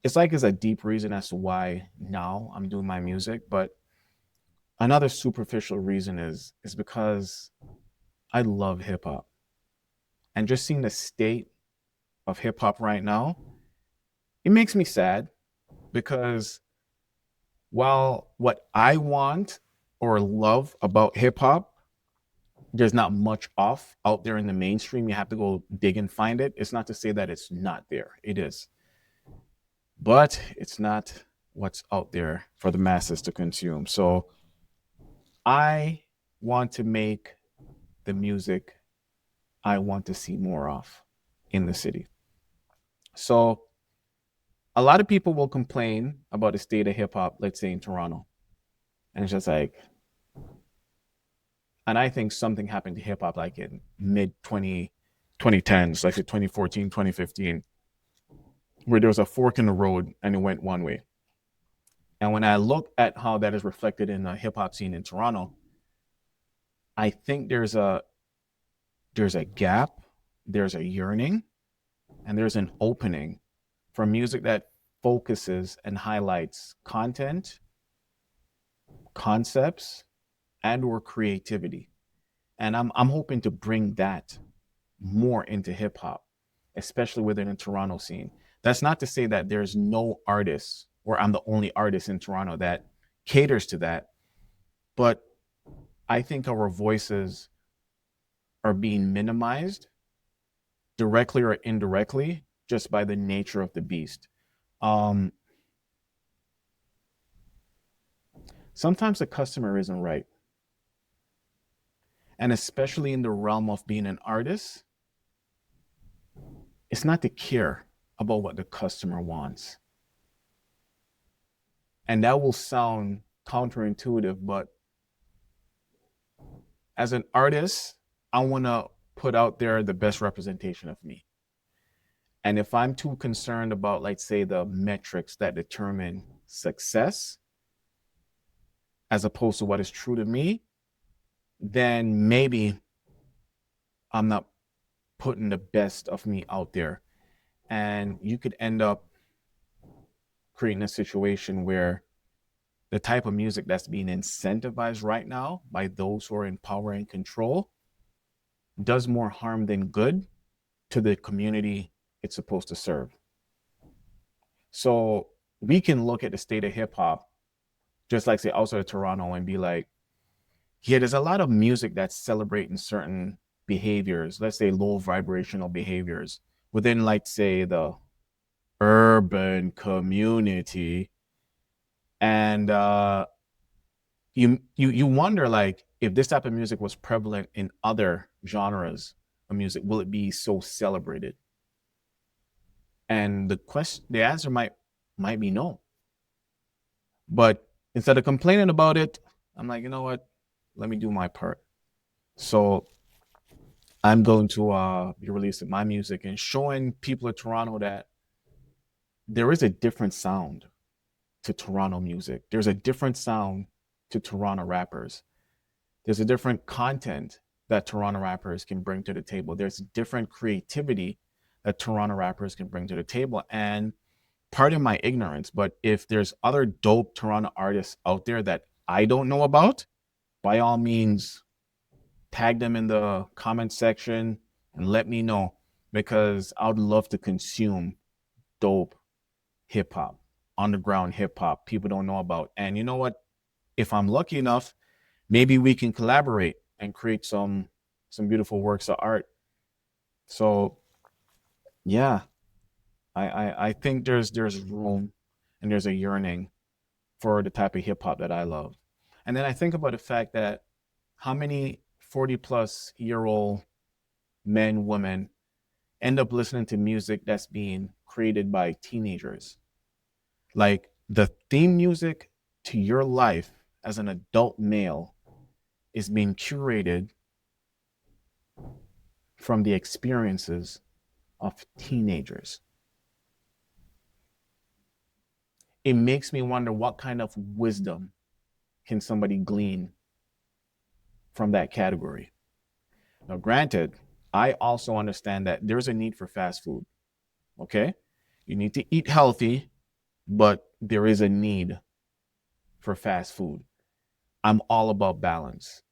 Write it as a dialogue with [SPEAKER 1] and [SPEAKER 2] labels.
[SPEAKER 1] it's a deep reason as to why now I'm doing my music, but another superficial reason is because I love hip hop. And just seeing the state of hip hop right now, it makes me sad because while what I want or love about hip hop, there's not much off out there in the mainstream. You have to go dig and find it. It's not to say that it's not there. It is. But it's not what's out there for the masses to consume. So I want to make the music I want to see more of in the city. So a lot of people will complain about the state of hip hop, let's say in Toronto. And it's just like, and I think something happened to hip hop like in mid 2010s, like 2014, 2015, where there was a fork in the road and it went one way. And when I look at how that is reflected in the hip hop scene in Toronto, I think there's a gap, there's a yearning, and there's an opening for music that focuses and highlights content, concepts, and or creativity. And I'm hoping to bring that more into hip hop, especially within the Toronto scene. That's not to say that there's no artist or I'm the only artist in Toronto that caters to that, but I think our voices are being minimized directly or indirectly just by the nature of the beast. Um, Sometimes the customer isn't right. And especially in the realm of being an artist, it's not to care about what the customer wants. And that will sound counterintuitive, but as an artist, I want to put out there the best representation of me. And if I'm too concerned about, like, say, the metrics that determine success as opposed to what is true to me, then maybe I'm not putting the best of me out there. And you could end up creating a situation where the type of music that's being incentivized right now by those who are in power and control does more harm than good to the community it's supposed to serve. So we can look at the state of hip hop, just like say outside of Toronto, and be like, yeah, there's a lot of music that's celebrating certain behaviors, let's say low vibrational behaviors within, like, say, the urban community. And you wonder, like, if this type of music was prevalent in other genres of music, will it be so celebrated? And the answer might be no. But instead of complaining about it, I'm like, you know what? Let me do my part. So I'm going to be releasing my music and showing people of Toronto that there is a different sound to Toronto music. There's a different sound to Toronto rappers. There's a different content that Toronto rappers can bring to the table. There's different creativity that Toronto rappers can bring to the table. And pardon my ignorance, but if there's other dope Toronto artists out there that I don't know about, by all means, tag them in the comment section and let me know, because I would love to consume dope hip hop, underground hip hop people don't know about. And you know what? If I'm lucky enough, maybe we can collaborate and create some beautiful works of art. So yeah, I think there's room and there's a yearning for the type of hip hop that I love. And then I think about the fact that how many 40 plus year old men, women end up listening to music that's being created by teenagers. Like the theme music to your life as an adult male is being curated from the experiences of teenagers. It makes me wonder what kind of wisdom can somebody glean from that category. Now, granted, I also understand that there's a need for fast food. Okay. You need to eat healthy, but there is a need for fast food. I'm all about balance.